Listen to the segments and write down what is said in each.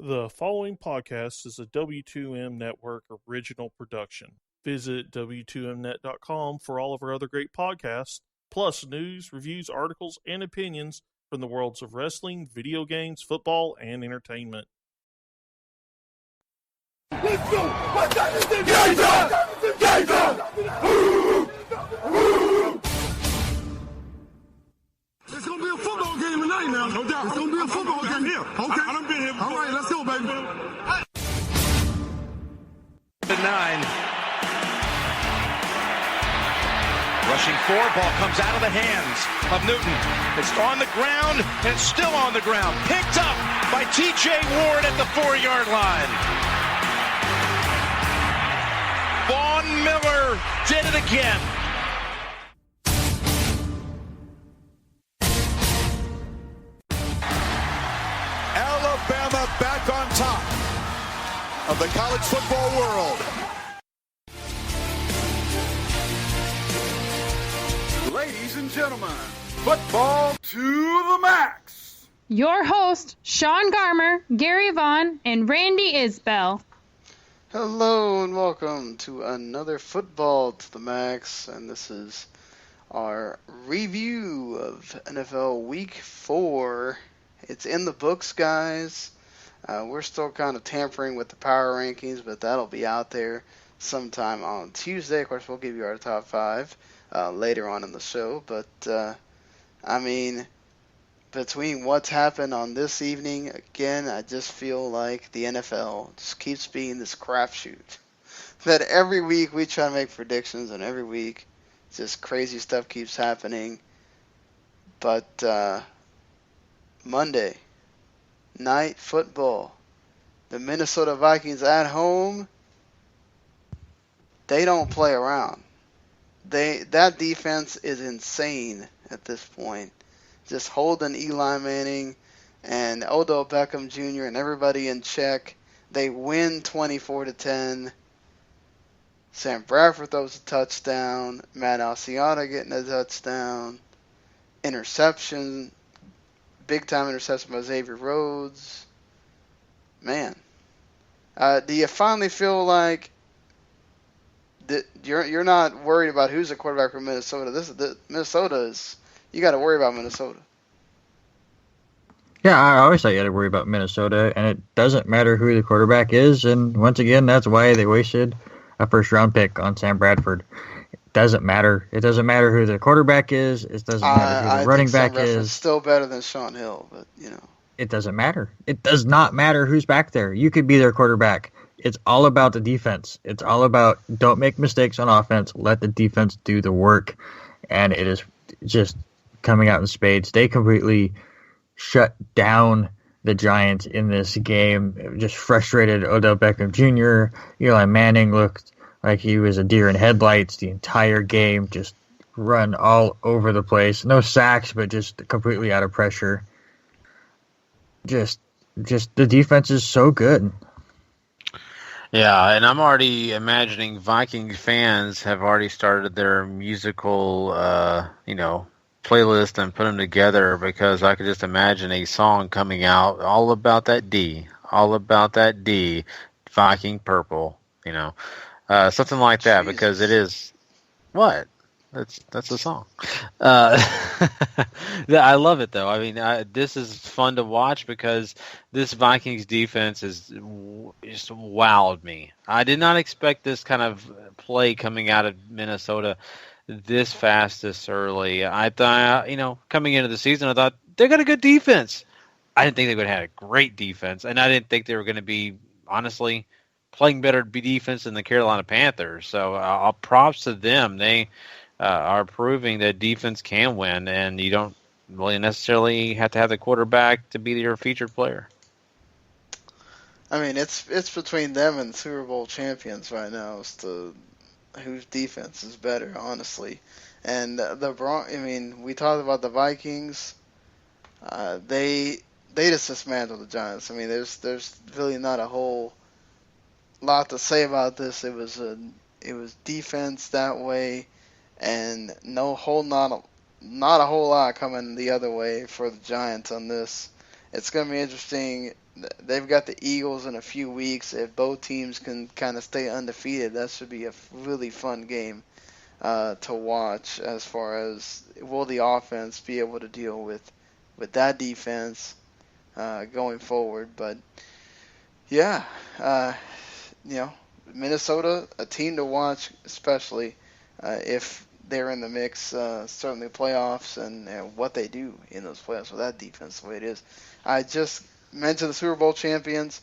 The following podcast is a W2M Network original production. Visit W2Mnet.com for all of our other great podcasts, plus news, reviews, articles, and opinions from the worlds of wrestling, video games, football, and entertainment. Let's go! My time is in! It's gonna be a football game tonight now. No doubt. It's gonna be a football game here. Okay. I done been here before. All right, let's go, baby. 9. Rushing 4, ball comes out of the hands of Newton. It's on the ground, and it's still on the ground. Picked up by T.J. Ward at the 4-yard line. Vaughn Miller did it again. Alabama back on top of the college football world. Ladies and gentlemen, football to the max. Your host, Sean Garmer, Gary Vaughn, and Randy Isbell. Hello and welcome to another Football to the Max, and this is our review of NFL Week 4. It's in the books, guys. We're still kind of tampering with the power rankings, but that'll be out there sometime on Tuesday. Of course, we'll give you our top 5 later on in the show, but between what's happened on this evening, again, I just feel like the NFL just keeps being this crapshoot. That every week we try to make predictions, and every week just crazy stuff keeps happening. But Monday Night Football, the Minnesota Vikings at home, they don't play around. That defense is insane at this point. Just holding Eli Manning and Odell Beckham Jr. and everybody in check. They win 24-10. Sam Bradford throws a touchdown. Matt Asiata getting a touchdown. Interception. Big time interception by Xavier Rhodes. Man. Do you finally feel like that you're not worried about who's the quarterback for Minnesota? Minnesota is... You got to worry about Minnesota. Yeah, I always thought you had to worry about Minnesota, and it doesn't matter who the quarterback is. And once again, that's why they wasted a first-round pick on Sam Bradford. It doesn't matter. It doesn't matter who the quarterback is. It doesn't matter who the running back is. Still better than Sean Hill, but you know. It doesn't matter. It does not matter who's back there. You could be their quarterback. It's all about the defense. It's all about don't make mistakes on offense. Let the defense do the work, and it is just coming out in spades. They completely shut down the Giants in this game. It just frustrated Odell Beckham Jr. Eli Manning looked like he was a deer in headlights the entire game, just run all over the place. No sacks, but just completely out of pressure. Just the defense is so good. Yeah, and I'm already imagining Viking fans have already started their musical, playlist and put them together, because I could just imagine a song coming out all about that D, Viking purple, something like that. Jesus. Because it is what. That's the song. I love it, though. I mean, this is fun to watch because this Vikings defense just wowed me. I did not expect this kind of play coming out of Minnesota this fast, this early. I thought, coming into the season, I thought they got a good defense. I didn't think they would have had a great defense, and I didn't think they were going to be, honestly, playing better defense than the Carolina Panthers. So props to them. They are proving that defense can win, and you don't really necessarily have to have the quarterback to be your featured player. I mean, it's between them and Super Bowl champions right now as to whose defense is better, honestly. And we talked about the Vikings. They just dismantled the Giants. I mean, there's really not a whole lot to say about this. It was defense that way, and not a whole lot coming the other way for the Giants on this. It's going to be interesting they've got the Eagles in a few weeks. If both teams can kind of stay undefeated, that should be a really fun game to watch. As far as will the offense be able to deal with that defense going forward? But yeah, Minnesota, a team to watch, especially if they're in the mix, certainly playoffs, and what they do in those playoffs with that defense the way it is. I just mentioned the Super Bowl champions.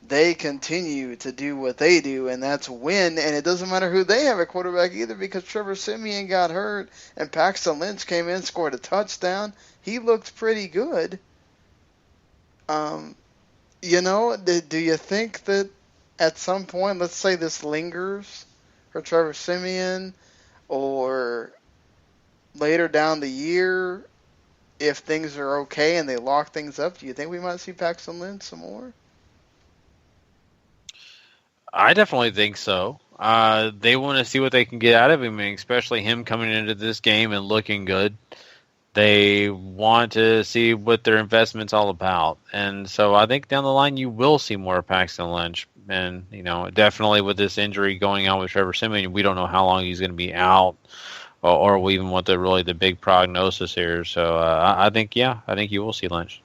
They continue to do what they do, and that's win. And it doesn't matter who they have at quarterback either, because Trevor Siemian got hurt, and Paxton Lynch came in, scored a touchdown. He looked pretty good. Do you think that at some point, let's say this lingers for Trevor Siemian, or later down the year, if things are okay and they lock things up, do you think we might see Paxton Lynch some more? I definitely think so. They want to see what they can get out of him, especially him coming into this game and looking good. They want to see what their investment's all about. And so I think down the line you will see more Paxton Lynch. And, definitely with this injury going on with Trevor Siemian, we don't know how long he's going to be out or even what the big prognosis here. So I think you will see Lynch.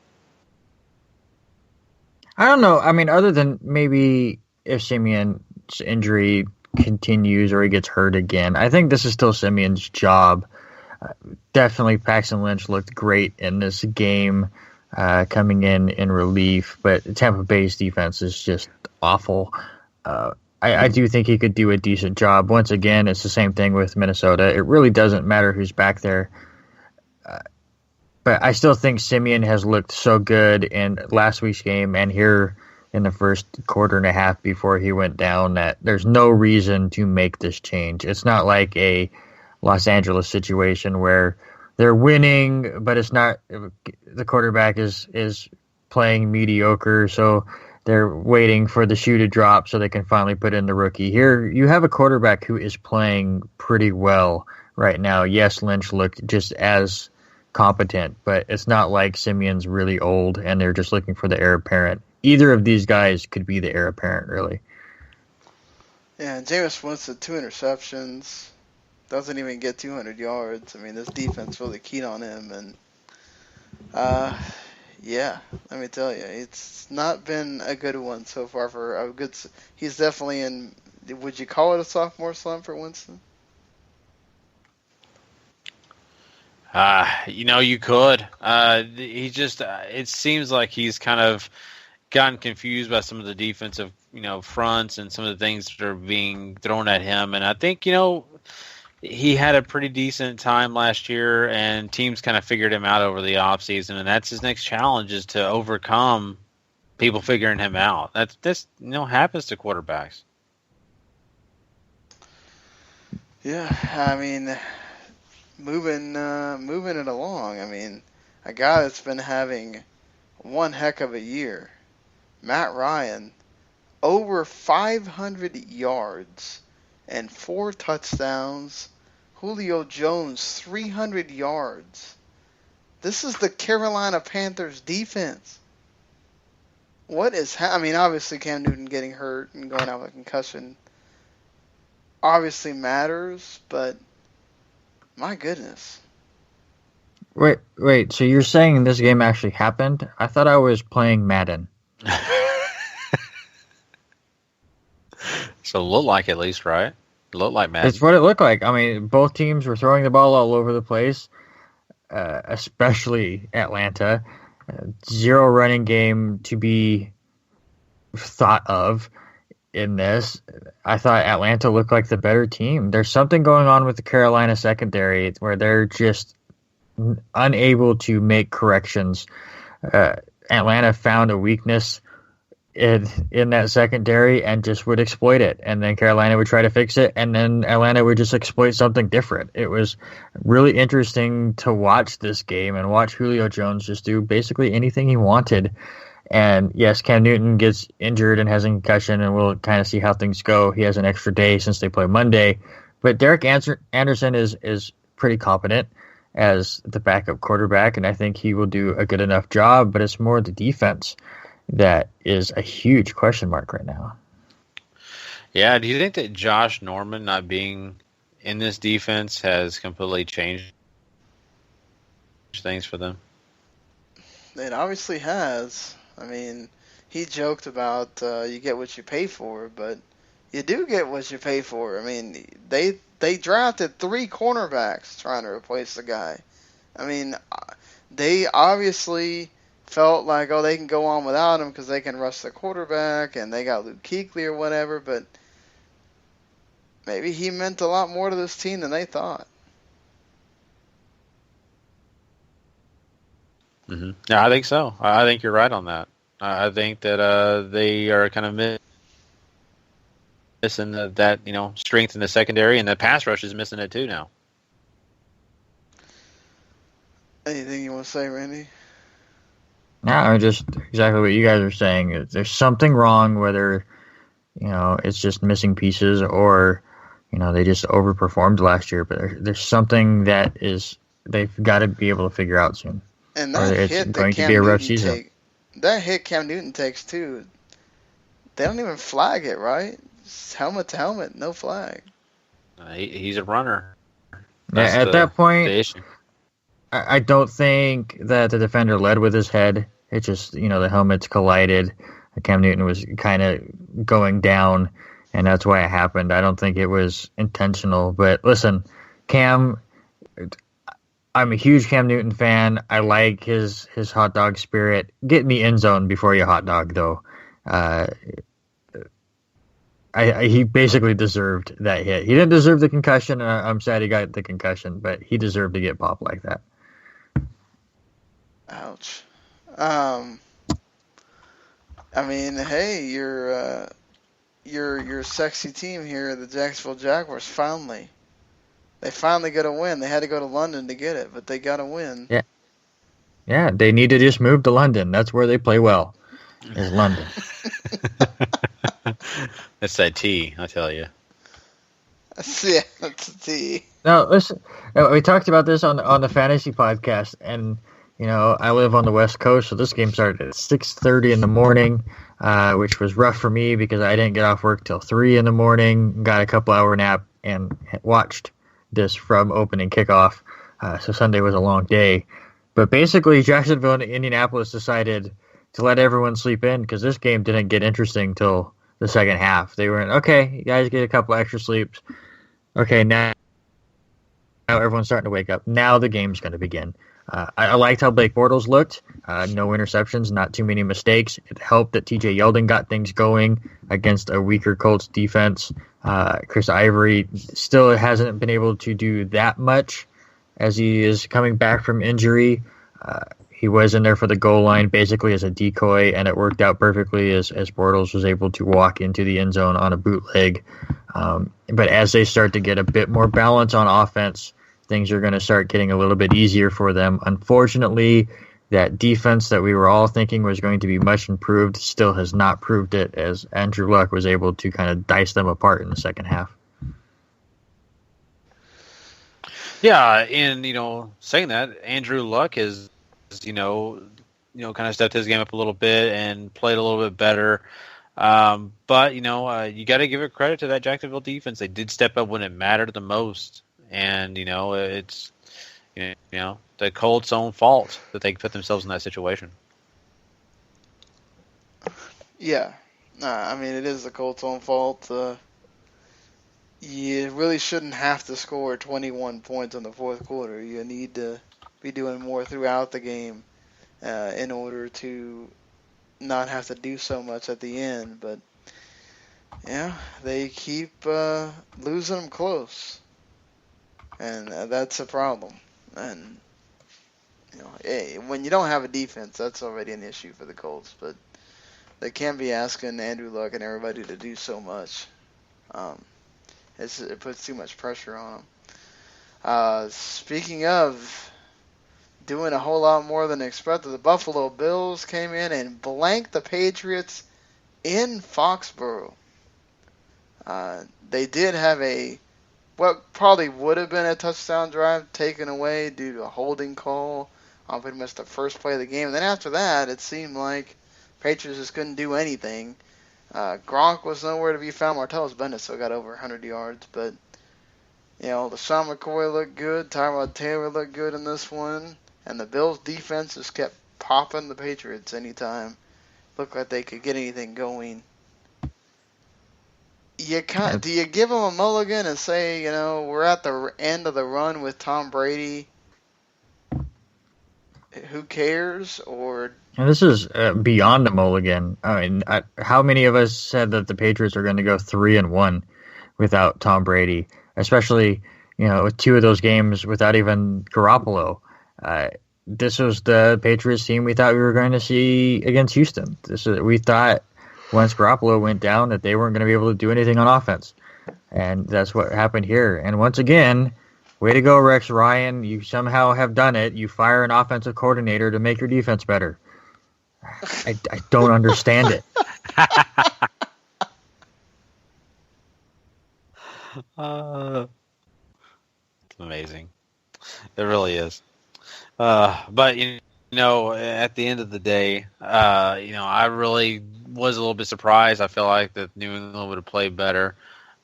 I don't know. I mean, other than maybe if Siemian's injury continues or he gets hurt again, I think this is still Siemian's job. Definitely Paxton Lynch looked great in this game coming in relief, but Tampa Bay's defense is just awful. I do think he could do a decent job. Once again, it's the same thing with Minnesota. It really doesn't matter who's back there. But I still think Siemian has looked so good in last week's game and here in the first quarter and a half before he went down that there's no reason to make this change. It's not like a Los Angeles situation where they're winning, but it's not, the quarterback is playing mediocre, so they're waiting for the shoe to drop so they can finally put in the rookie. Here, you have a quarterback who is playing pretty well right now. Yes, Lynch looked just as competent, but it's not like Siemian's really old and they're just looking for the heir apparent. Either of these guys could be the heir apparent, really. Yeah, and Jameis Winston, 2 interceptions. Doesn't even get 200 yards. I mean, this defense really keyed on him, and let me tell you, it's not been a good one so far for a good. He's definitely in. Would you call it a sophomore slump for Winston? You could. He just. It seems like he's kind of gotten confused by some of the defensive, fronts and some of the things that are being thrown at him, and I think he had a pretty decent time last year, and teams kind of figured him out over the offseason, and that's his next challenge is to overcome people figuring him out. This happens to quarterbacks. Yeah, I mean, moving it along. I mean, a guy that's been having one heck of a year, Matt Ryan, over 500 yards and 4 touchdowns. Julio Jones, 300 yards. This is the Carolina Panthers defense. What is obviously Cam Newton getting hurt and going out with a concussion obviously matters, but my goodness. Wait, so you're saying this game actually happened? I thought I was playing Madden. So it looked like, at least, right? It looked like Madden. It's what it looked like. I mean, both teams were throwing the ball all over the place, especially Atlanta. Zero running game to be thought of in this. I thought Atlanta looked like the better team. There's something going on with the Carolina secondary where they're just unable to make corrections. Atlanta found a weakness in that secondary and just would exploit it, and then Carolina would try to fix it, and then Atlanta would just exploit something different. It was really interesting to watch this game and watch Julio Jones just do basically anything he wanted. And yes, Cam Newton gets injured and has a concussion, and we'll kind of see how things go. He has an extra day since they play Monday, but Derek Anderson is pretty competent as the backup quarterback, and I think he will do a good enough job, but it's more the defense. that is a huge question mark right now. Yeah, do you think that Josh Norman not being in this defense has completely changed things for them? It obviously has. I mean, he joked about you get what you pay for, but you do get what you pay for. I mean, they drafted 3 cornerbacks trying to replace the guy. I mean, they obviously felt like, oh, they can go on without him because they can rush the quarterback and they got Luke Kuechly or whatever, but maybe he meant a lot more to this team than they thought. Mm-hmm. Yeah, I think so. I think you're right on that. I think that they are kind of missing that strength in the secondary, and the pass rush is missing it too now. Anything you want to say, Randy? No, just exactly what you guys are saying. There's something wrong, whether it's just missing pieces or they just overperformed last year. But there's something that they've got to be able to figure out soon. And that it's hit going that to Cam be a rough Newton season. that hit Cam Newton takes too. They don't even flag it, right? Just helmet to helmet, no flag. He's a runner. At that point, the issue. I don't think that the defender led with his head. It just, the helmets collided. Cam Newton was kind of going down, and that's why it happened. I don't think it was intentional. But listen, Cam, I'm a huge Cam Newton fan. I like his hot dog spirit. Get in the end zone before you hot dog, though. He basically deserved that hit. He didn't deserve the concussion, and I'm sad he got the concussion, but he deserved to get popped like that. Ouch. I mean, hey, your sexy team here, the Jacksonville Jaguars, finally got a win. They had to go to London to get it, but they got a win. Yeah, they need to just move to London. That's where they play well, is London. That's that T, I tell you. Yeah, that's a T. No, listen, we talked about this on the fantasy podcast, and I live on the West Coast, so this game started at 6:30 in the morning, which was rough for me because I didn't get off work till 3 in the morning, got a couple-hour nap, and watched this from opening kickoff. So Sunday was a long day. But basically, Jacksonville and Indianapolis decided to let everyone sleep in because this game didn't get interesting till the second half. They were okay, you guys get a couple extra sleeps. Okay, now everyone's starting to wake up. Now the game's going to begin. I liked how Blake Bortles looked. No interceptions, not too many mistakes. It helped that TJ Yeldon got things going against a weaker Colts defense. Chris Ivory still hasn't been able to do that much as he is coming back from injury. He was in there for the goal line basically as a decoy, and it worked out perfectly as Bortles was able to walk into the end zone on a bootleg. But as they start to get a bit more balance on offense, things are going to start getting a little bit easier for them. Unfortunately, that defense that we were all thinking was going to be much improved still has not proved it, as Andrew Luck was able to kind of dice them apart in the second half. Yeah, and saying that, Andrew Luck has kind of stepped his game up a little bit and played a little bit better. But you got to give it credit to that Jacksonville defense. They did step up when it mattered the most. And, it's, the Colts' own fault that they put themselves in that situation. Yeah. I mean, it is the Colts' own fault. You really shouldn't have to score 21 points in the fourth quarter. You need to be doing more throughout the game in order to not have to do so much at the end. But, yeah, they keep losing them close. And that's a problem. And, when you don't have a defense, that's already an issue for the Colts. But they can't be asking Andrew Luck and everybody to do so much. It puts too much pressure on them. Speaking of doing a whole lot more than expected, the Buffalo Bills came in and blanked the Patriots in Foxborough. They did have what probably would have been a touchdown drive taken away due to a holding call on pretty much the first play of the game. And then after that, it seemed like Patriots just couldn't do anything. Gronk was nowhere to be found. Martellus Bennett still got over 100 yards, but LeSean McCoy looked good. Tyrod Taylor looked good in this one, and the Bills' defense just kept popping the Patriots anytime. Looked like they could get anything going. Do you give them a mulligan and say, we're at the end of the run with Tom Brady? Who cares? Or And this is beyond a mulligan. I mean, how many of us said that the Patriots are going to go 3-1 without Tom Brady, especially with 2 of those games without even Garoppolo? This was the Patriots team we thought we were going to see against Houston. We thought once Garoppolo went down that they weren't going to be able to do anything on offense, and that's what happened here. And once again, way to go, Rex Ryan. You somehow have done it. You fire an offensive coordinator to make your defense better. I don't understand it. It's amazing. It really is. But at the end of the day, I really was a little bit surprised. I feel like that New England would have played better.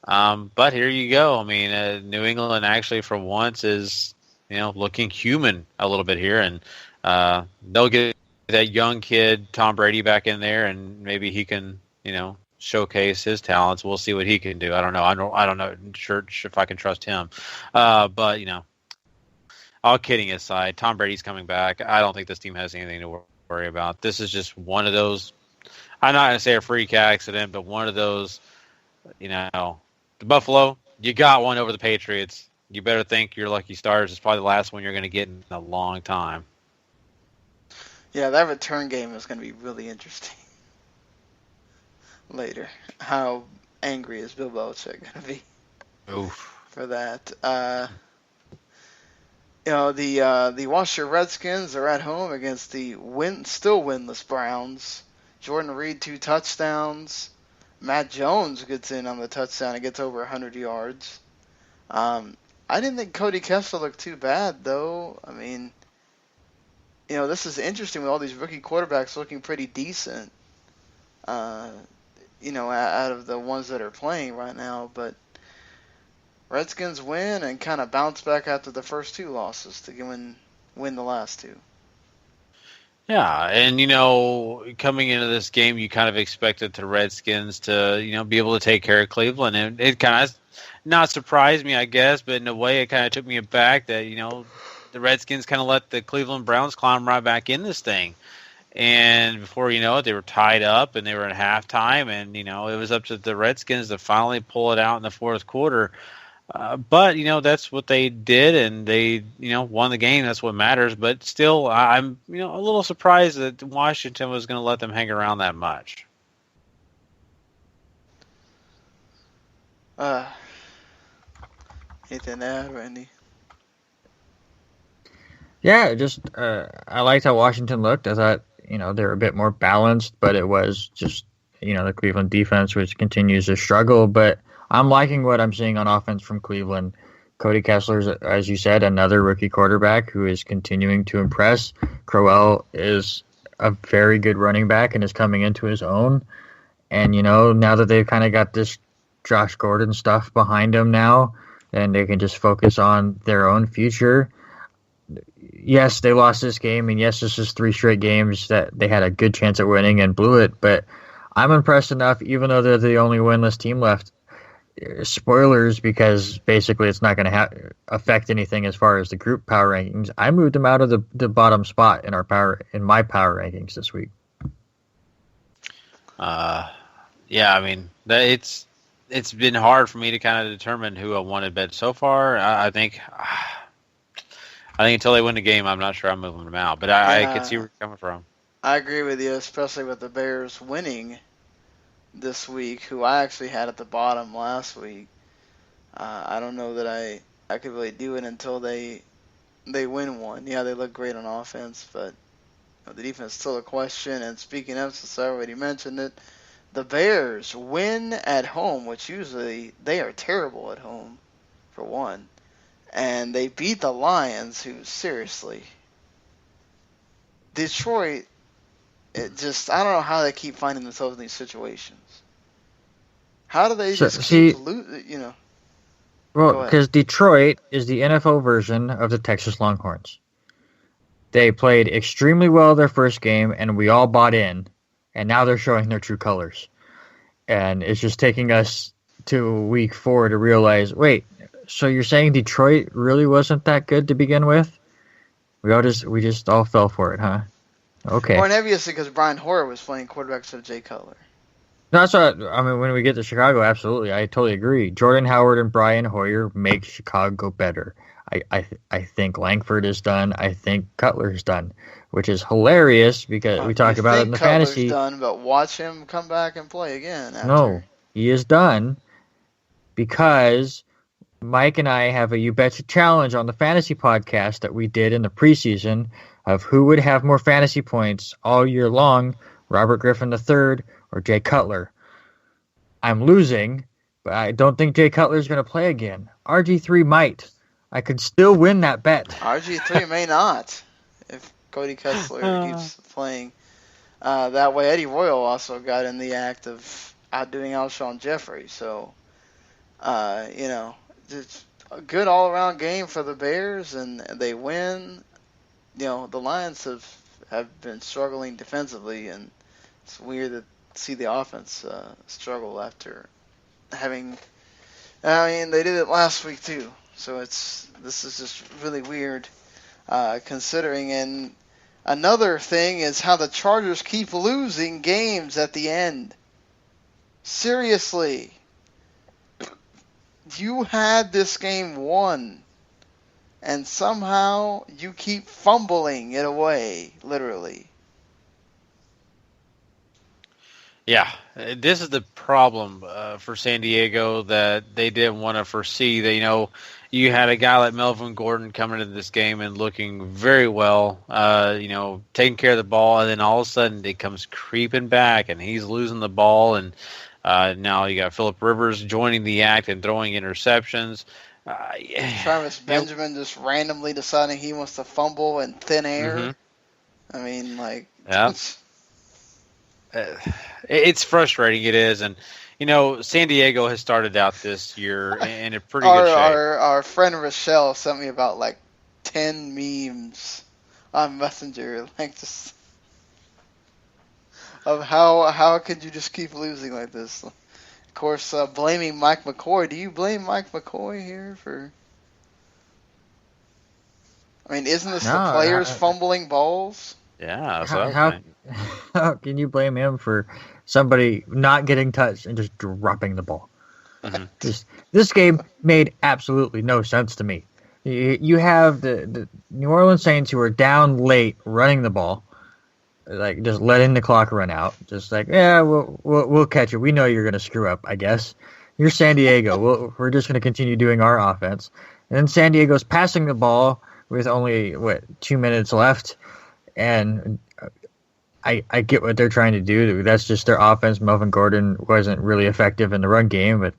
But here you go. I mean, New England actually for once is, looking human a little bit here, and they'll get that young kid Tom Brady back in there, and maybe he can, showcase his talents. We'll see what he can do. I don't know. I don't know, Church, if I can trust him. But all kidding aside, Tom Brady's coming back. I don't think this team has anything to worry about. This is just one of those. I'm not going to say a freak accident, but one of those. The Buffalo, you got one over the Patriots. You better think your lucky stars is probably the last one you're going to get in a long time. Yeah, that return game is going to be really interesting later. How angry is Bill Belichick going to be for that? The Washington Redskins are at home against the still winless Browns. Jordan Reed 2 touchdowns. Matt Jones gets in on the touchdown and gets over 100 yards. I didn't think Cody Kessler looked too bad, though. I mean, this is interesting with all these rookie quarterbacks looking pretty decent, out of the ones that are playing right now. But Redskins win and kind of bounce back after the first 2 losses to win the last 2. Yeah, and coming into this game, you kind of expected the Redskins to, be able to take care of Cleveland, and it kind of not surprised me, I guess, but in a way, it kind of took me aback that the Redskins kind of let the Cleveland Browns climb right back in this thing, and before you know it, they were tied up and they were at halftime, and it was up to the Redskins to finally pull it out in the fourth quarter. But that's what they did, and they won the game. That's what matters. But still, I'm a little surprised that Washington was going to let them hang around that much. Anything to add, Randy? Yeah, just I liked how Washington looked. I thought they were a bit more balanced, but it was just the Cleveland defense, which continues to struggle. But I'm liking what I'm seeing on offense from Cleveland. Cody Kessler's, as you said, another rookie quarterback who is continuing to impress. Crowell is a very good running back and is coming into his own. And, now that they've kind of got this Josh Gordon stuff behind them now, and they can just focus on their own future. Yes, they lost this game, and yes, this is 3 straight games that they had a good chance at winning and blew it. But I'm impressed enough, even though they're the only winless team left. Spoilers, because basically it's not going to affect anything as far as the group power rankings. I moved them out of the bottom spot in my power rankings this week. Yeah, I mean it's been hard for me to kind of determine who I wanted bet so far. I think until they win the game, I'm not sure I'm moving them out. But I can see where you're coming from. I agree with you, especially with the Bears winning this week, who I actually had at the bottom last week. I don't know that I could really do it until they win one. Yeah, they look great on offense, but the defense is still a question. And speaking of, since I already mentioned it, the Bears win at home, which usually they are terrible at home, for one. And they beat the Lions, who, seriously, Detroit I don't know how they keep finding themselves in these situations. How do they just keep losing? Well, because Detroit is the NFL version of the Texas Longhorns. They played extremely well their first game, and we all bought in, and now they're showing their true colors. And it's just taking us to week 4 to realize, wait, so you're saying Detroit really wasn't that good to begin with? We just all fell for it, huh? Okay. Well, and obviously because Brian Hoyer was playing quarterback instead of Jay Cutler. No, that's what I mean. When we get to Chicago, absolutely, I totally agree. Jordan Howard and Brian Hoyer make Chicago better. I think Langford is done. I think Cutler is done, which is hilarious because we talk about it in the Cutler's fantasy. Done, but watch him come back and play again. After. No, he is done because Mike and I have a You Betcha challenge on the fantasy podcast that we did in the preseason of who would have more fantasy points all year long, Robert Griffin III or Jay Cutler. I'm losing, but I don't think Jay Cutler is going to play again. RG3 might. I could still win that bet. RG3 may not if Cody Kessler keeps playing. That way, Eddie Royal also got in the act of outdoing Alshon Jeffrey. So, it's a good all-around game for the Bears, and they win. The Lions have been struggling defensively, and it's weird to see the offense struggle after having. They did it last week too, so this is just really weird considering. And another thing is how the Chargers keep losing games at the end. Seriously, you had this game won, and somehow you keep fumbling it away, literally. Yeah, this is the problem for San Diego that they didn't want to foresee. That you had a guy like Melvin Gordon coming into this game and looking very well, taking care of the ball, and then all of a sudden it comes creeping back, and he's losing the ball, and now you got Phillip Rivers joining the act and throwing interceptions. Travis Benjamin just randomly deciding he wants to fumble in thin air. Mm-hmm. Yeah. It's frustrating. It is, and San Diego has started out this year in a pretty good shape. Our friend Rochelle sent me about 10 memes on Messenger, just of how could you just keep losing like this? Of course, blaming Mike McCoy. Do you blame Mike McCoy here for? Isn't this the players fumbling balls? Yeah, how can you blame him for somebody not getting touched and just dropping the ball? Mm-hmm. This game made absolutely no sense to me. You have the New Orleans Saints who are down late running the ball, just letting the clock run out. Just we'll catch it. We know you're going to screw up, I guess. You're San Diego. We're just going to continue doing our offense. And then San Diego's passing the ball with only 2 minutes left. And I get what they're trying to do. That's just their offense. Melvin Gordon wasn't really effective in the run game, but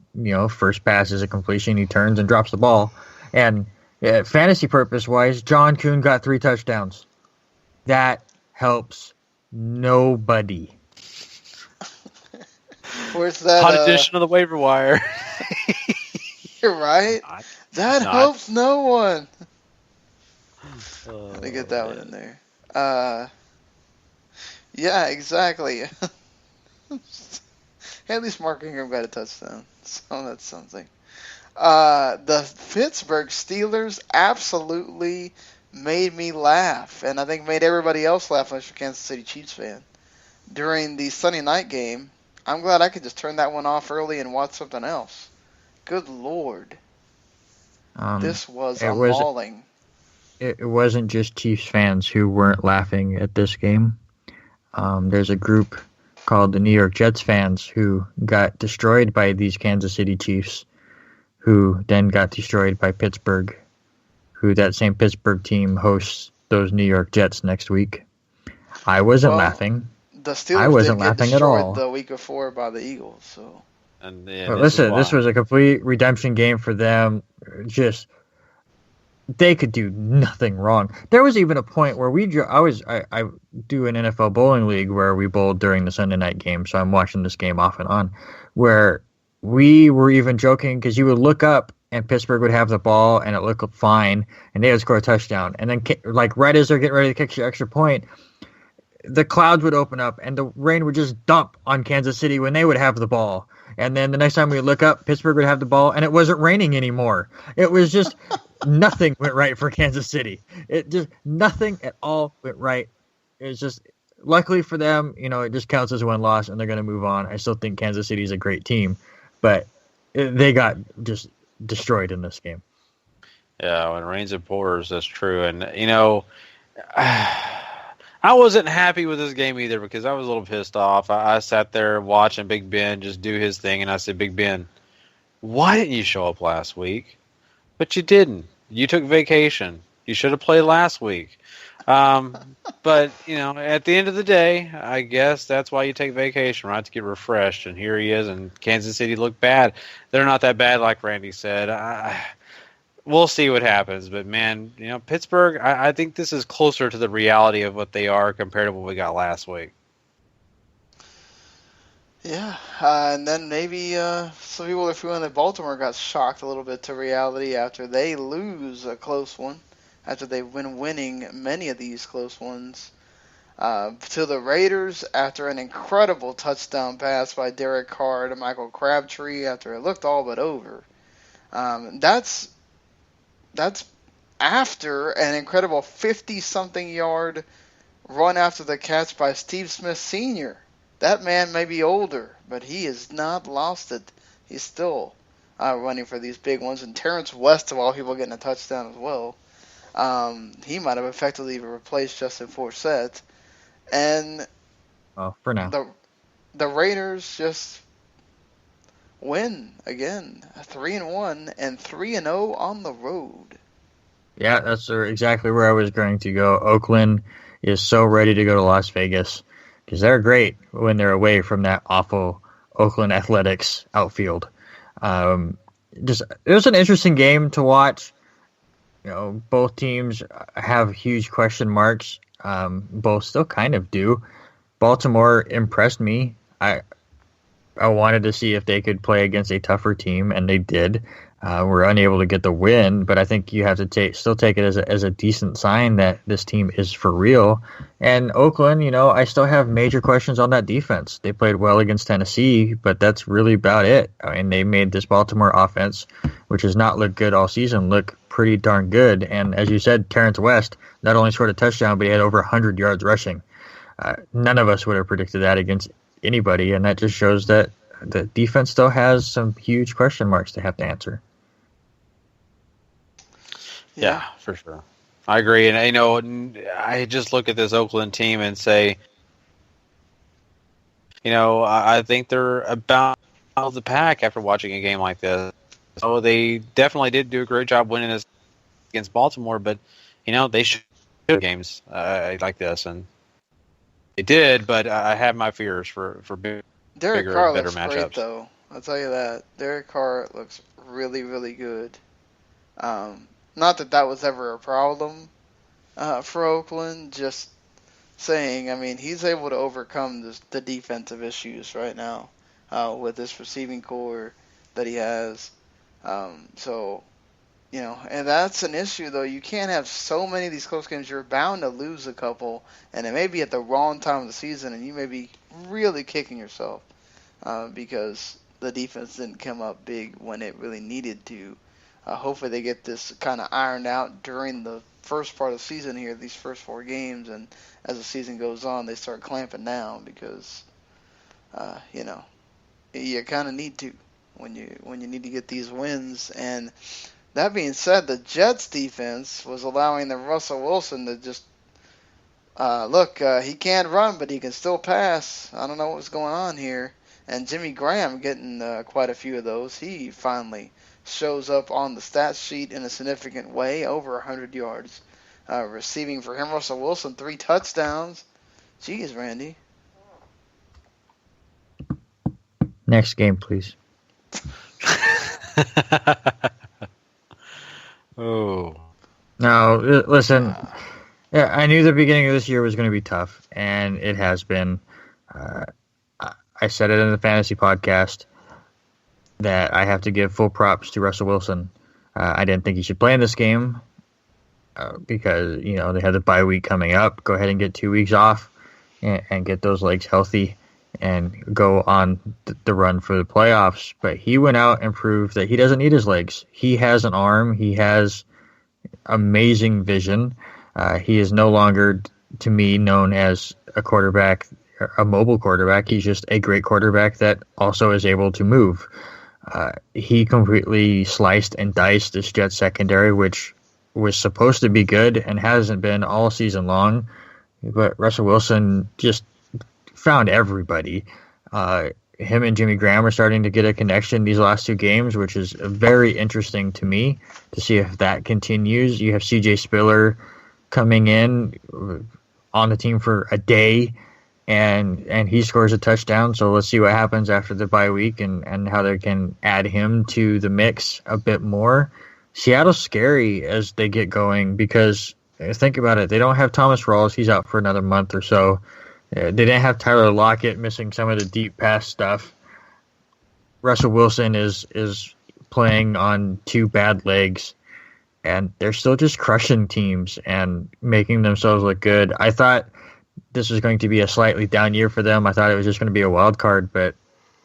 first pass is a completion. He turns and drops the ball. And fantasy purpose wise, John Kuhn got 3 touchdowns. That helps nobody. Where's that? Hot addition to the waiver wire. You're right. That helps no one. Let me get that one in there. Yeah, exactly. At least Mark Ingram got a touchdown, so that's something. The Pittsburgh Steelers absolutely made me laugh, and I think made everybody else laugh unless you're a Kansas City Chiefs fan. During the Sunday night game, I'm glad I could just turn that one off early and watch something else. Good Lord. This was a mauling. It wasn't just Chiefs fans who weren't laughing at this game. There's a group called the New York Jets fans who got destroyed by these Kansas City Chiefs, who then got destroyed by Pittsburgh, who that same Pittsburgh team hosts those New York Jets next week. I wasn't laughing. The Steelers wasn't laughing at all. The week before by the Eagles. So. And but listen, this was a complete redemption game for them. Just they could do nothing wrong. There was even a point where I do an NFL bowling league where we bowled during the Sunday night game, so I'm watching this game off and on, where we were even joking because you would look up and Pittsburgh would have the ball and it looked fine and they would score a touchdown. And then like right as they're getting ready to kick the extra point, the clouds would open up and the rain would just dump on Kansas City when they would have the ball. And then the next time we look up, Pittsburgh would have the ball and it wasn't raining anymore. It was just nothing went right for Kansas City. It just nothing at all went right. It's just luckily for them, it just counts as one loss and they're going to move on. I still think Kansas City is a great team, but they got just destroyed in this game. Yeah, when it rains and pours, that's true. And, I wasn't happy with this game either because I was a little pissed off. I sat there watching Big Ben just do his thing, and I said, Big Ben, why didn't you show up last week? But you didn't. You took vacation. You should have played last week. But, at the end of the day, I guess that's why you take vacation, right, to get refreshed. And here he is, and Kansas City looked bad. They're not that bad, like Randy said. We'll see what happens. But, man, Pittsburgh, I think this is closer to the reality of what they are compared to what we got last week. Yeah, and then maybe some people are feeling that Baltimore got shocked a little bit to reality after they lose a close one, after they've been winning many of these close ones. To the Raiders after an incredible touchdown pass by Derek Carr to Michael Crabtree after it looked all but over. That's after an incredible 50-something yard run after the catch by Steve Smith Sr. That man may be older, but he has not lost it. He's still running for these big ones. And Terrence West, of all people, getting a touchdown as well. He might have effectively replaced Justin Forsett. And for now, the Raiders just win again, 3-1 and 3-0 on the road. Yeah, that's exactly where I was going to go. Oakland is so ready to go to Las Vegas because they're great when they're away from that awful Oakland Athletics outfield. It was an interesting game to watch. Both teams have huge question marks. Both still kind of do. Baltimore impressed me. I wanted to see if they could play against a tougher team, and they did. Were unable to get the win, but I think you have to still take it as a decent sign that this team is for real. And Oakland, I still have major questions on that defense. They played well against Tennessee, but that's really about it. I mean, they made this Baltimore offense, which has not looked good all season, look pretty darn good. And as you said, Terrence West not only scored a touchdown, but he had over 100 yards rushing. None of us would have predicted that against anybody, and that just shows that the defense still has some huge question marks to have to answer. Yeah, for sure. I agree. And, I just look at this Oakland team and say, I think they're about the pack after watching a game like this. So they definitely did do a great job winning this against Baltimore, but, they should have games like this. And they did, but I have my fears for bigger, Carr better looks matchups. Great, though. I'll tell you that. Derek Carr looks really, really good. Not that was ever a problem for Oakland, just saying, he's able to overcome the defensive issues right now with this receiving core that he has. And that's an issue, though. You can't have so many of these close games. You're bound to lose a couple, and it may be at the wrong time of the season, and you may be really kicking yourself because the defense didn't come up big when it really needed to. Hopefully they get this kind of ironed out during the first part of the season here, these first 4 games, and as the season goes on, they start clamping down because, you kind of need to when you need to get these wins. And that being said, the Jets defense was allowing the Russell Wilson to just he can't run, but he can still pass. I don't know what's going on here. And Jimmy Graham getting quite a few of those. He finally shows up on the stat sheet in a significant way, over 100 yards receiving for him. Russell Wilson, 3 touchdowns. Jeez, Randy. Next game, please. Oh. No, listen. Yeah, I knew the beginning of this year was going to be tough, and it has been. I said it in the fantasy podcast that I have to give full props to Russell Wilson. I didn't think he should play in this game because they had the bye week coming up. Go ahead and get 2 weeks off and get those legs healthy and go on the run for the playoffs. But he went out and proved that he doesn't need his legs. He has an arm. He has amazing vision. He is no longer, to me, known as a quarterback, a mobile quarterback. He's just a great quarterback that also is able to move. He completely sliced and diced this Jets secondary, which was supposed to be good and hasn't been all season long. But Russell Wilson just found everybody. Him and Jimmy Graham are starting to get a connection these last 2 games, which is very interesting to me to see if that continues. You have CJ Spiller coming in on the team for a day, and he scores a touchdown. So let's see what happens after the bye week and how they can add him to the mix a bit more. Seattle's scary as they get going because think about it. They don't have Thomas Rawls. He's out for another month or so. They didn't have Tyler Lockett, missing some of the deep pass stuff. Russell Wilson is playing on 2 bad legs, and they're still just crushing teams and making themselves look good. I thought this was going to be a slightly down year for them. I thought it was just going to be a wild card, but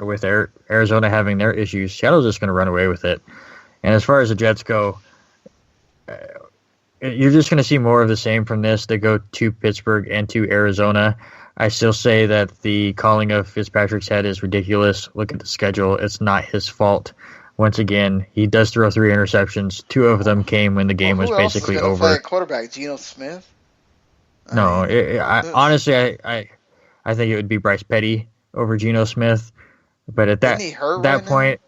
with Arizona having their issues, Seattle's just going to run away with it. And as far as the Jets go, you're just going to see more of the same from this. They go to Pittsburgh and to Arizona. I still say that the calling of Fitzpatrick's head is ridiculous. Look at the schedule. It's not his fault. Once again, he does throw 3 interceptions. 2 of them came when the game was basically over. Play quarterback, Geno Smith? Honestly, I think it would be Bryce Petty over Geno Smith. But at that point,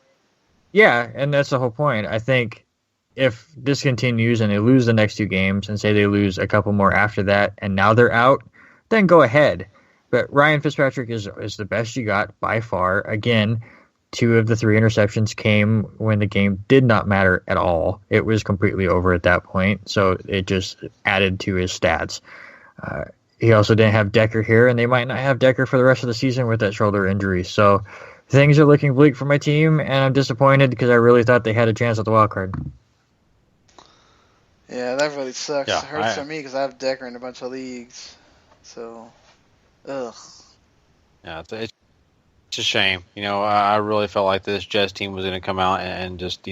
yeah, and that's the whole point. I think if this continues and they lose the next 2 games and say they lose a couple more after that and now they're out, then go ahead. But Ryan Fitzpatrick is the best you got by far. Again, 2 of the 3 interceptions came when the game did not matter at all. It was completely over at that point, so it just added to his stats. He also didn't have Decker here, and they might not have Decker for the rest of the season with that shoulder injury. So things are looking bleak for my team, and I'm disappointed because I really thought they had a chance at the wild card. Yeah, that really sucks. Yeah, it hurts for me because I have Decker in a bunch of leagues. So, ugh. Yeah, it's a shame. I really felt like this Jets team was going to come out and just,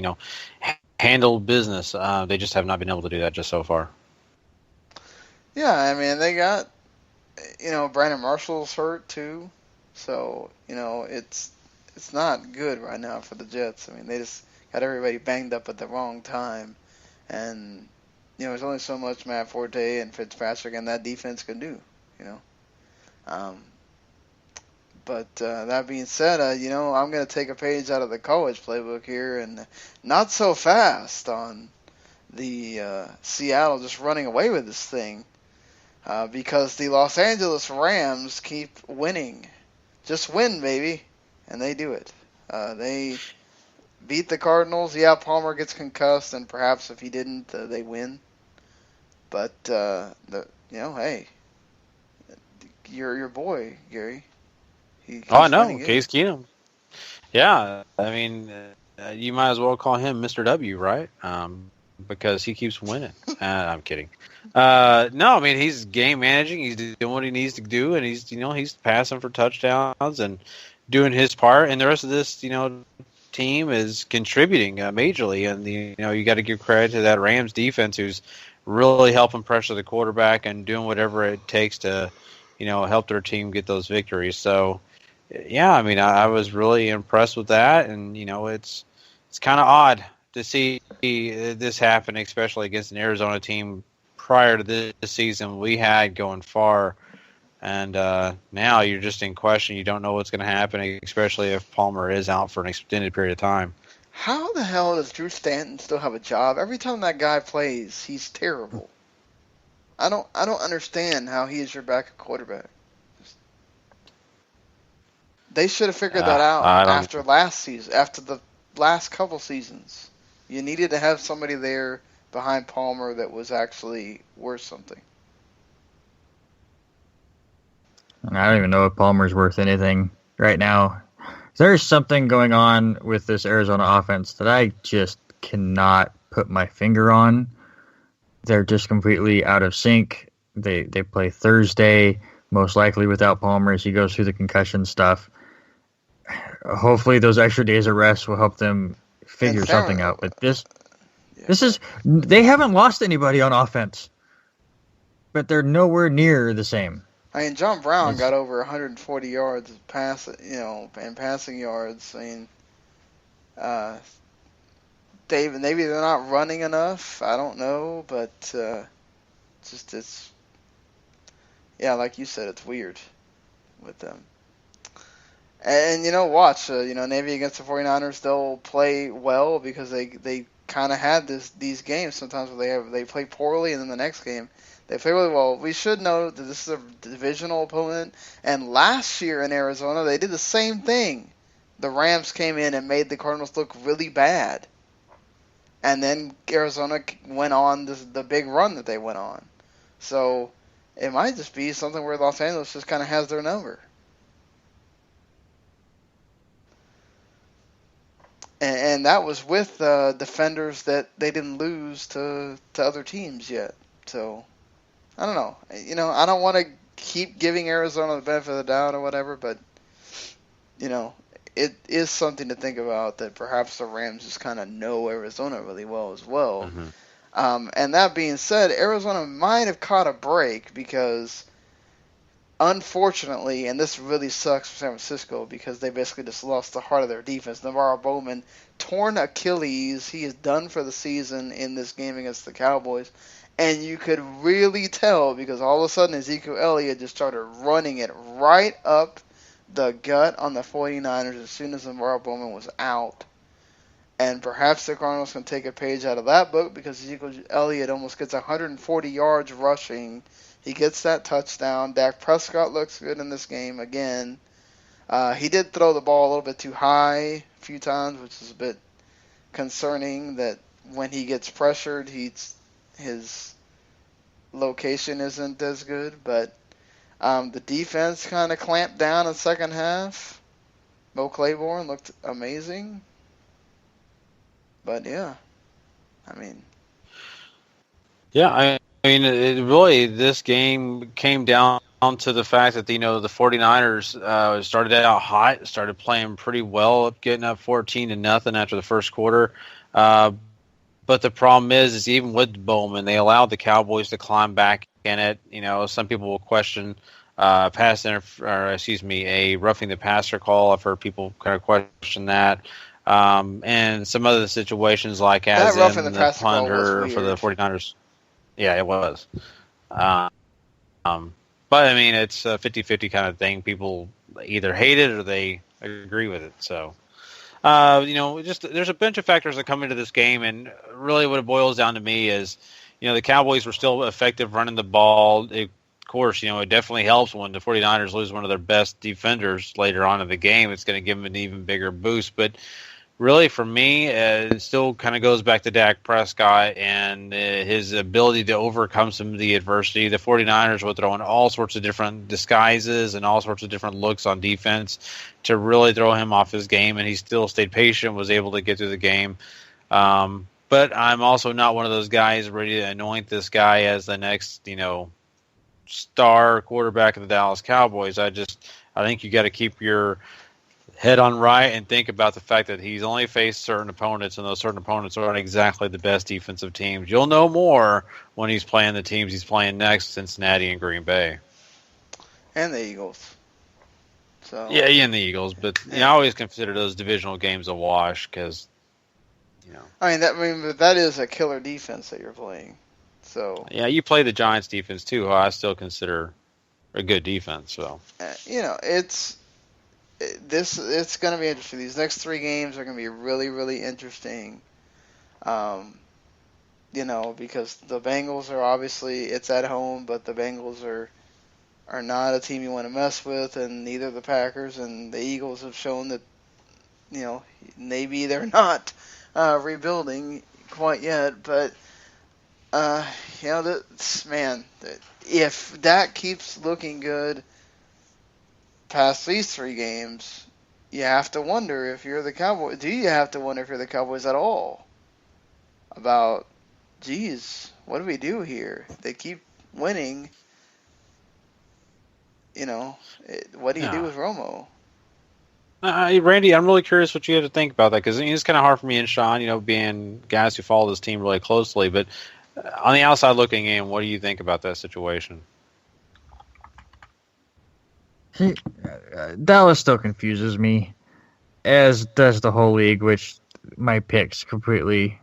handle business. They just have not been able to do that just so far. Yeah, I mean, they got, Brandon Marshall's hurt too. So, it's not good right now for the Jets. I mean, they just got everybody banged up at the wrong time. And, there's only so much Matt Forte and Fitzpatrick and that defense can do, But that being said, I'm going to take a page out of the college playbook here and not so fast on the Seattle just running away with this thing because the Los Angeles Rams keep winning. Just win, baby. And they do it. They beat the Cardinals. Yeah, Palmer gets concussed, and perhaps if he didn't, they win. But, hey, your boy, Gary. I know, Case Keenum. Yeah, I mean, you might as well call him Mr. W, right? Because he keeps winning. I'm kidding. No, I mean, he's game managing. He's doing what he needs to do, and he's passing for touchdowns and doing his part. And the rest of this, team is contributing majorly. And you got to give credit to that Rams defense, who's really helping pressure the quarterback and doing whatever it takes to, help their team get those victories. So, yeah, I mean, I was really impressed with that, and it's kind of odd to see this happen, especially against an Arizona team prior to this season we had going far, and now you're just in question. You don't know what's going to happen, especially if Palmer is out for an extended period of time. How the hell does Drew Stanton still have a job? Every time that guy plays, he's terrible. I don't understand how he is your backup quarterback. They should have figured that out after last season, after the last couple seasons. You needed to have somebody there behind Palmer that was actually worth something. I don't even know if Palmer's worth anything right now. There's something going on with this Arizona offense that I just cannot put my finger on. They're just completely out of sync. They play Thursday, most likely without Palmer as he goes through the concussion stuff. Hopefully those extra days of rest will help them figure something out. But this is, they haven't lost anybody on offense, but they're nowhere near the same. I mean, John Brown got over 140 yards and passing yards. I mean, maybe they're not running enough. I don't know, but like you said, it's weird with them. And watch, Navy against the 49ers, they'll play well because they kind of had these games sometimes where they play poorly and then the next game they play really well. We should know that this is a divisional opponent, and last year in Arizona they did the same thing. The Rams came in and made the Cardinals look really bad, and then Arizona went on the big run that they went on. So it might just be something where Los Angeles just kind of has their number. And that was with defenders that they didn't lose to other teams yet. So I don't know. I don't want to keep giving Arizona the benefit of the doubt or whatever, but it is something to think about that perhaps the Rams just kind of know Arizona really well as well. Mm-hmm. And that being said, Arizona might have caught a break because, unfortunately, and this really sucks for San Francisco because they basically just lost the heart of their defense. NaVorro Bowman, torn Achilles. He is done for the season in this game against the Cowboys. And you could really tell because all of a sudden Ezekiel Elliott just started running it right up the gut on the 49ers as soon as NaVorro Bowman was out. And perhaps the Cardinals can take a page out of that book because Ezekiel Elliott almost gets 140 yards rushing. He gets that touchdown. Dak Prescott looks good in this game again. He did throw the ball a little bit too high a few times, which is a bit concerning that when he gets pressured, his location isn't as good. But the defense kind of clamped down in the second half. Mo Claiborne looked amazing. But, yeah, I mean... Yeah, I mean, this game came down to the fact that, the 49ers started out hot, started playing pretty well, getting up 14-0 after the first quarter. But the problem is even with Bowman, they allowed the Cowboys to climb back in it. Some people will question a roughing the passer call. I've heard people kind of question that. And some other situations like as in the punter for the 49ers. Yeah, it was. But, I mean, it's a 50-50 kind of thing. People either hate it or they agree with it. So, there's a bunch of factors that come into this game, and really what it boils down to me is, the Cowboys were still effective running the ball. Of course, it definitely helps when the 49ers lose one of their best defenders later on in the game. It's going to give them an even bigger boost. But really, for me, it still kind of goes back to Dak Prescott and his ability to overcome some of the adversity. The 49ers were throwing all sorts of different disguises and all sorts of different looks on defense to really throw him off his game, and he still stayed patient, was able to get through the game. But I'm also not one of those guys ready to anoint this guy as the next, star quarterback of the Dallas Cowboys. I think you got to keep your head on right and think about the fact that he's only faced certain opponents, and those certain opponents aren't exactly the best defensive teams. You'll know more when he's playing the teams he's playing next, Cincinnati and Green Bay. And the Eagles. So yeah, and the Eagles. But I always consider those divisional games a wash because, but that is a killer defense that you're playing. So yeah, you play the Giants defense too, who I still consider a good defense. So it's going to be interesting. These next three games are going to be really, really interesting. Because the Bengals are obviously, it's at home, but the Bengals are not a team you want to mess with, and neither the Packers, and the Eagles have shown that, maybe they're not rebuilding quite yet, but Man, if Dak keeps looking good past these 3 games, you have to wonder if you're the Cowboys. Do you have to wonder if you're the Cowboys at all? About, geez, what do we do here? They keep winning. What do you do with Romo? Randy, I'm really curious what you have to think about that, because it's kind of hard for me and Sean, being guys who follow this team really closely. But on the outside looking in, what do you think about that situation? Dallas still confuses me, as does the whole league, which my picks completely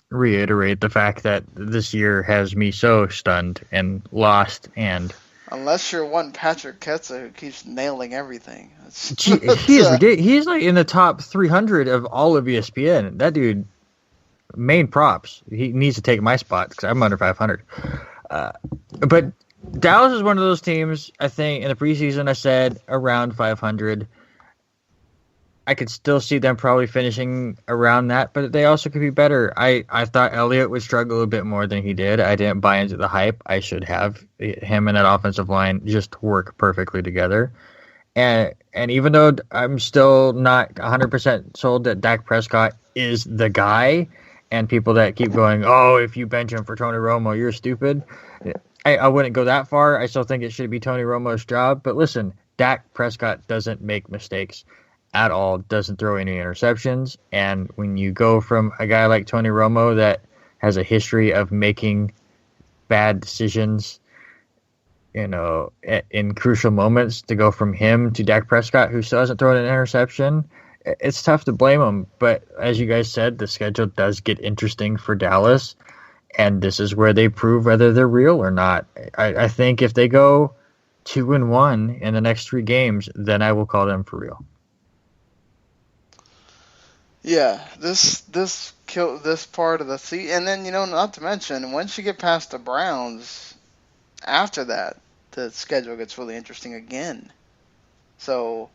reiterate the fact that this year has me so stunned and lost. And unless you're one Patrick Ketsa who keeps nailing everything. He is ridiculous. He's like in the top 300 of all of ESPN. That dude, main props. He needs to take my spot because I'm under 500. But Dallas is one of those teams, I think, in the preseason I said around 500. I could still see them probably finishing around that, but they also could be better. I thought Elliott would struggle a bit more than he did. I didn't buy into the hype. I should have. Him and that offensive line just work perfectly together. And even though I'm still not 100% sold that Dak Prescott is the guy, and people that keep going, oh, if you bench him for Tony Romo, you're stupid. I wouldn't go that far. I still think it should be Tony Romo's job. But listen, Dak Prescott doesn't make mistakes at all, doesn't throw any interceptions. And when you go from a guy like Tony Romo that has a history of making bad decisions, in crucial moments, to go from him to Dak Prescott, who still hasn't thrown an interception, it's tough to blame him. But as you guys said, the schedule does get interesting for Dallas, and this is where they prove whether they're real or not. I think if they go 2-1 in the next 3 games, then I will call them for real. Yeah, this part of the season, and then not to mention once you get past the Browns, after that the schedule gets really interesting again. So,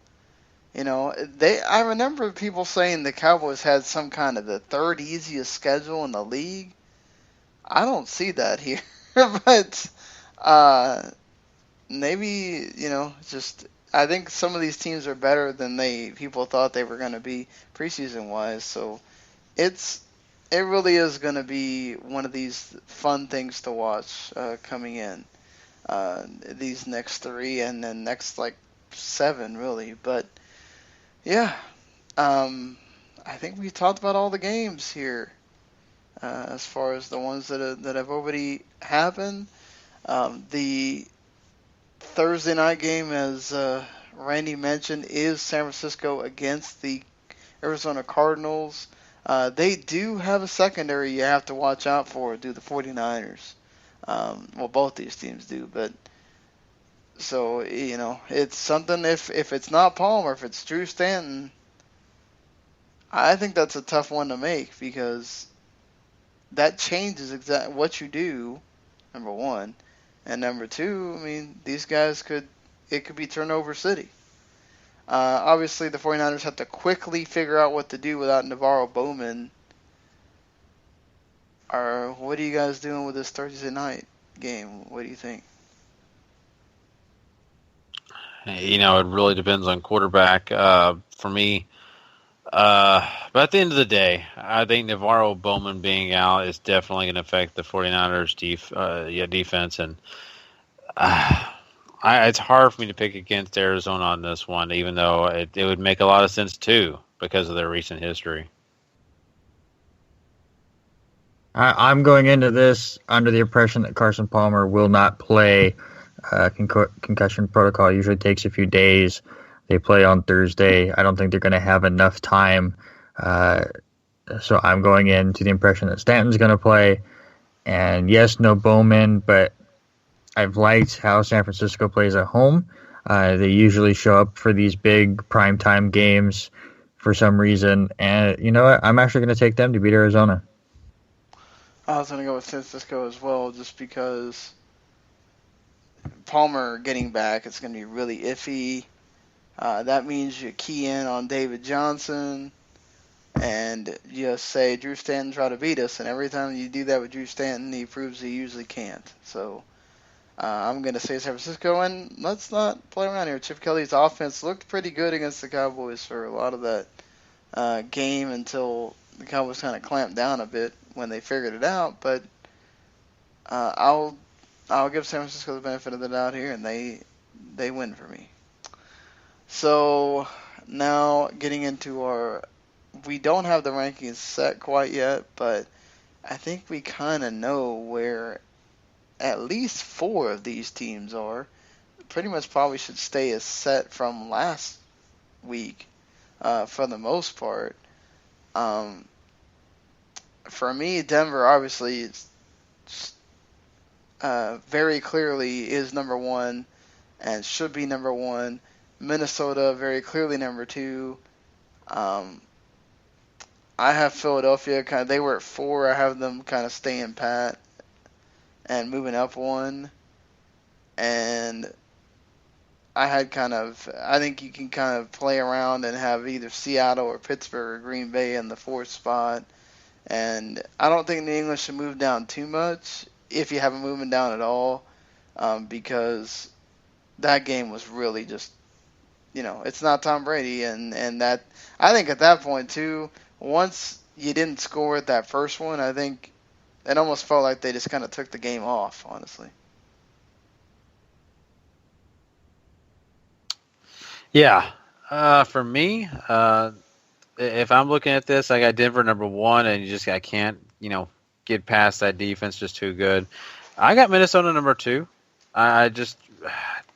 I remember people saying the Cowboys had some kind of the 3rd easiest schedule in the league. I don't see that here, but maybe just. I think some of these teams are better than people thought they were going to be preseason wise. So it really is going to be one of these fun things to watch coming in these next 3 and then next 7 really. But yeah, I think we talked about all the games here as far as the ones that have already happened. The Thursday night game, as Randy mentioned, is San Francisco against the Arizona Cardinals. They do have a secondary you have to watch out for, do the 49ers. Well, both these teams do, but so, it's something if it's not Palmer, if it's Drew Stanton, I think that's a tough one to make because that changes exactly what you do, number one. And number 2, these guys it could be turnover city. Obviously, the 49ers have to quickly figure out what to do without NaVorro Bowman. What are you guys doing with this Thursday night game? What do you think? It really depends on quarterback for me. But at the end of the day, I think NaVorro Bowman being out is definitely going to affect the 49ers defense. And it's hard for me to pick against Arizona on this one, even though it would make a lot of sense too because of their recent history. I'm going into this under the impression that Carson Palmer will not play. Concussion protocol usually takes a few days. They play on Thursday. I don't think they're going to have enough time. So I'm going into the impression that Stanton's going to play. And yes, no Bowman, but I've liked how San Francisco plays at home. They usually show up for these big primetime games for some reason. And you know what? I'm actually going to take them to beat Arizona. I was going to go with San Francisco as well just because Palmer getting back, it's going to be really iffy. That means you key in on David Johnson. and just say Drew Stanton try to beat us, and every time you do that with Drew Stanton, he proves he usually can't. So I'm going to say San Francisco, and let's not play around here. Chip Kelly's offense looked pretty good against the Cowboys for a lot of that game until the Cowboys kind of clamped down a bit when they figured it out. But I'll give San Francisco the benefit of the doubt here, and they win for me. So now getting into we don't have the rankings set quite yet, but I think we kind of know where at least 4 of these teams are. Pretty much probably should stay as set from last week for the most part. For me, Denver obviously very clearly is number 1 and should be number 1. Minnesota very clearly number 2. I have Philadelphia they were at 4. I have them kind of staying pat and moving up 1. And I think you can kind of play around and have either Seattle or Pittsburgh or Green Bay in the 4th spot. And I don't think New England should move down too much, if you have them moving down at all, because that game was really just, it's not Tom Brady, and that, I think at that point too, once you didn't score at that first one, I think it almost felt like they just kind of took the game off, honestly. Yeah. For me, if I'm looking at this, I got Denver number 1, and I can't, get past that defense, just too good. I got Minnesota number 2.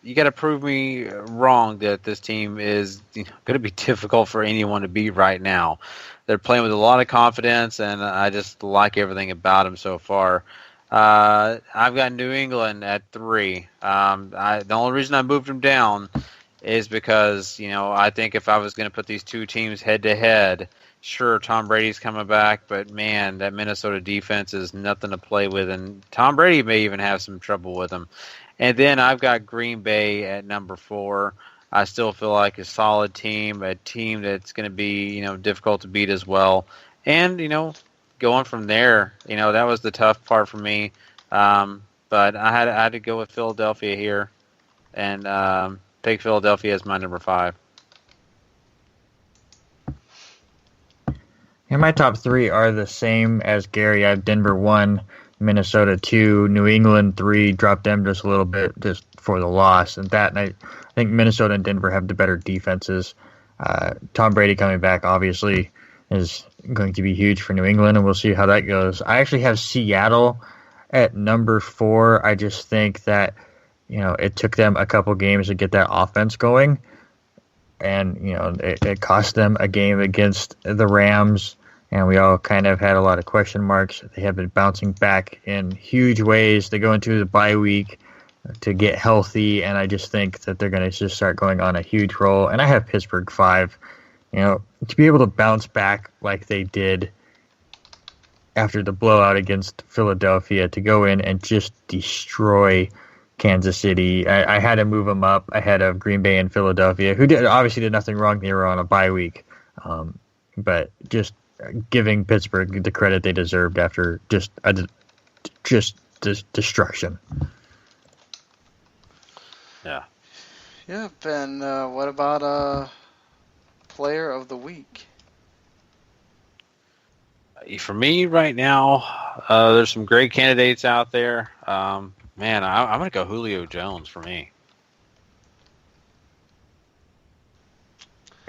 You got to prove me wrong that this team is going to be difficult for anyone to beat right now. They're playing with a lot of confidence, and I just like everything about them so far. I've got New England at 3. The only reason I moved them down is because, I think if I was going to put these 2 teams head-to-head, sure, Tom Brady's coming back, but, man, that Minnesota defense is nothing to play with, and Tom Brady may even have some trouble with them. And then I've got Green Bay at number 4. I still feel like a solid team, a team that's going to be, difficult to beat as well. And, going from there, that was the tough part for me. But I had to go with Philadelphia here and take Philadelphia as my number 5. And my top 3 are the same as Gary. I have Denver 1, Minnesota 2, New England 3, dropped them just a little bit just for the loss. And I think Minnesota and Denver have the better defenses. Tom Brady coming back, obviously, is going to be huge for New England, and we'll see how that goes. I actually have Seattle at number 4. I just think that, it took them a couple games to get that offense going. And, it cost them a game against the Rams. And we all kind of had a lot of question marks. They have been bouncing back in huge ways. They go into the bye week to get healthy, and I just think that they're going to just start going on a huge roll. And I have Pittsburgh 5. To be able to bounce back like they did after the blowout against Philadelphia, to go in and just destroy Kansas City. I had to move them up ahead of Green Bay and Philadelphia, who obviously did nothing wrong. They were on a bye week. But just giving Pittsburgh the credit they deserved after just destruction. Yeah. Yep, and what about player of the week? For me right now, there's some great candidates out there. I'm going to go Julio Jones for me.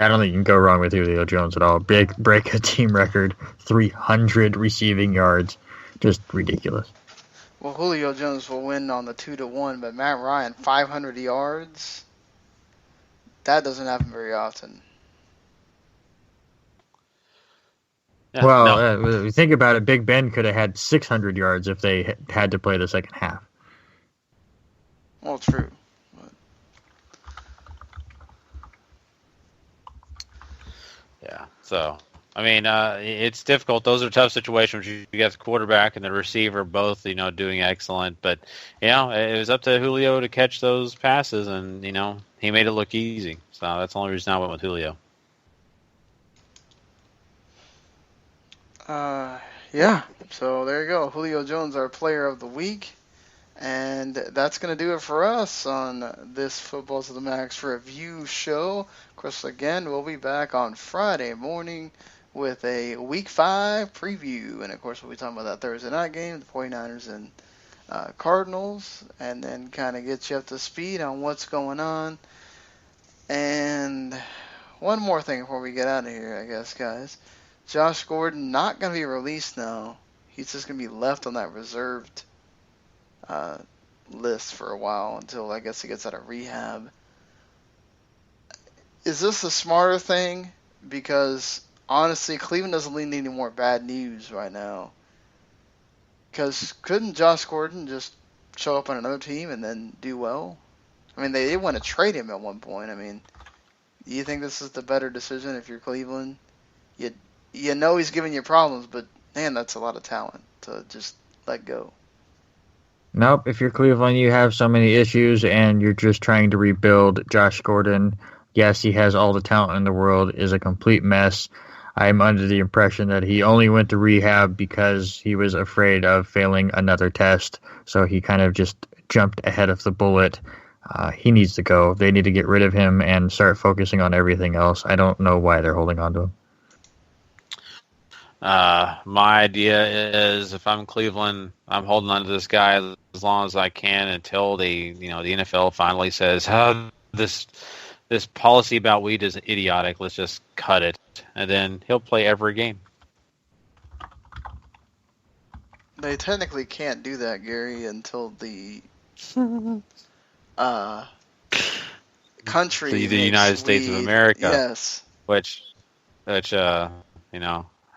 I don't think you can go wrong with Julio Jones at all. Break a team record, 300 receiving yards. Just ridiculous. Well, Julio Jones will win on the 2-1, but Matt Ryan, 500 yards. That doesn't happen very often. Yeah, well, think about it. Big Ben could have had 600 yards if they had to play the second half. Well, true. Yeah, so, it's difficult. Those are tough situations. You got the quarterback and the receiver both, doing excellent. But, it was up to Julio to catch those passes, and, he made it look easy. So that's the only reason I went with Julio. Yeah. So there you go. Julio Jones, our player of the week. And that's going to do it for us on this Football to the Max review show. Of course, again, we'll be back on Friday morning with a Week 5 preview. And, of course, we'll be talking about that Thursday night game, the 49ers and Cardinals, and then kind of get you up to speed on what's going on. And one more thing before we get out of here, I guess, guys. Josh Gordon not going to be released now. He's just going to be left on that reserved list for a while until I guess he gets out of rehab. Is this a smarter thing? Because honestly, Cleveland doesn't need any more bad news right now. Because couldn't Josh Gordon just show up on another team and then do well? I mean, they did want to trade him at one point. I mean, do you think this is the better decision if you're Cleveland? You know he's giving you problems, but man, that's a lot of talent to just let go. Nope. If you're Cleveland, you have so many issues, and you're just trying to rebuild. Josh Gordon, yes, he has all the talent in the world, is a complete mess. I'm under the impression that he only went to rehab because he was afraid of failing another test, so he kind of just jumped ahead of the bullet. He needs to go. They need to get rid of him and start focusing on everything else. I don't know why they're holding on to him. My idea is if I'm Cleveland, I'm holding on to this guy as long as I can until the NFL finally says, this policy about weed is idiotic. Let's just cut it. And then he'll play every game. They technically can't do that, Gary, until the country. The United States of America. Yes. Which, I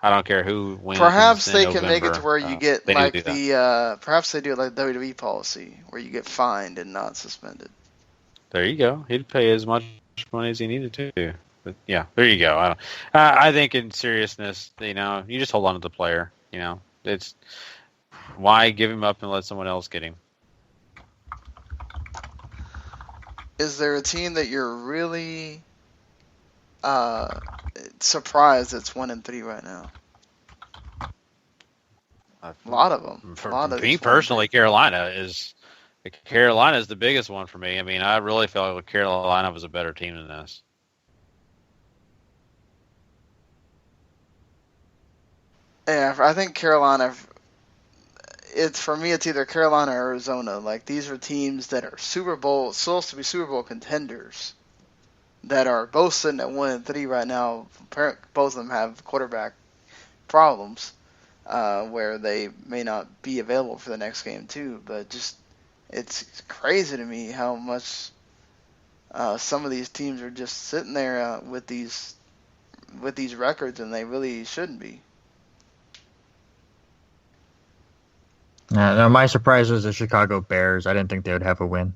don't care who wins. Perhaps they November. can make it to where you get like perhaps they do it like WWE policy, where you get fined and not suspended. There you go. He'd pay as much money as he needed to. But yeah, there you go. I think in seriousness, you just hold on to the player. It's why give him up and let someone else get him. Is there a team that you're really surprised it's 1-3 right now? A lot of them. For me personally, Carolina is the biggest one for me. I mean, I really felt like Carolina was a better team than this. Yeah, I think Carolina. For me, it's either Carolina or Arizona. Like, these are teams that are supposed to be Super Bowl contenders, that are both sitting at 1-3 right now. Both of them have quarterback problems, where they may not be available for the next game too. But just, it's crazy to me how much some of these teams are just sitting there with these records, and they really shouldn't be. No, my surprise was the Chicago Bears. I didn't think they would have a win.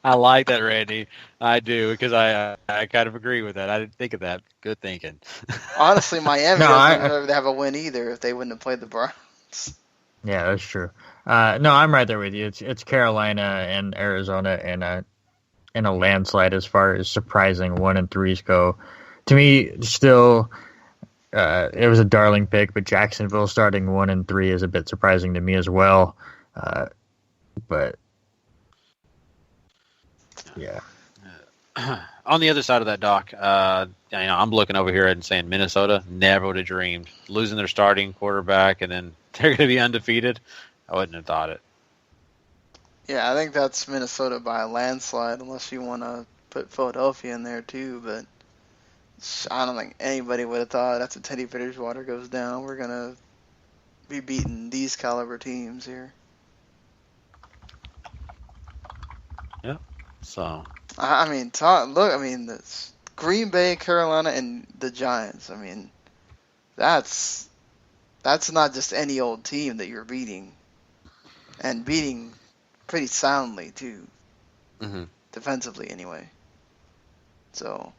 I like that, Randy. I do, because I kind of agree with that. I didn't think of that. Good thinking. Honestly, Miami doesn't have a win either if they wouldn't have played the Browns. Yeah, that's true. No, I'm right there with you. It's Carolina and Arizona in a landslide as far as surprising 1-3s go. To me, still, it was a darling pick, but Jacksonville starting 1-3 is a bit surprising to me as well. But yeah. On the other side of that, Doc, I'm looking over here and saying Minnesota never would have dreamed losing their starting quarterback, and then they're going to be undefeated. I wouldn't have thought it. Yeah, I think that's Minnesota by a landslide, unless you want to put Philadelphia in there too. But I don't think anybody would have thought after Teddy Bridgewater goes down, we're going to be beating these caliber teams here. Yeah. So. I mean, this Green Bay, Carolina, and the Giants. I mean, that's not just any old team that you're beating, and beating pretty soundly too, defensively anyway. So,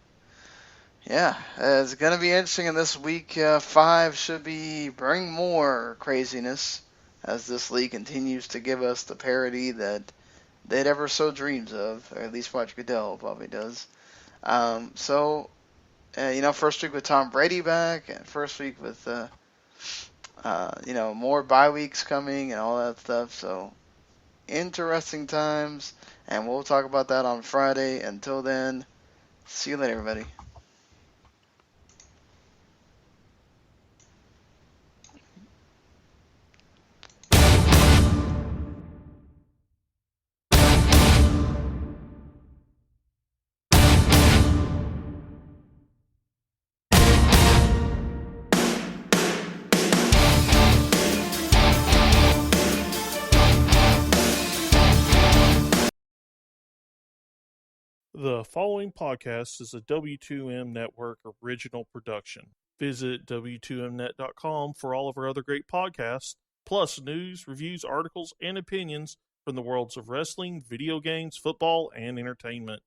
yeah, it's gonna be interesting. In this week 5 should bring more craziness as this league continues to give us the parity that they'd ever so dreams of, or at least Roger Goodell probably does. So, first week with Tom Brady back, and first week with, more bye weeks coming and all that stuff. So, interesting times, and we'll talk about that on Friday. Until then, see you later, everybody. The following podcast is a W2M Network original production. Visit W2Mnet.com for all of our other great podcasts, plus news, reviews, articles, and opinions from the worlds of wrestling, video games, football, and entertainment.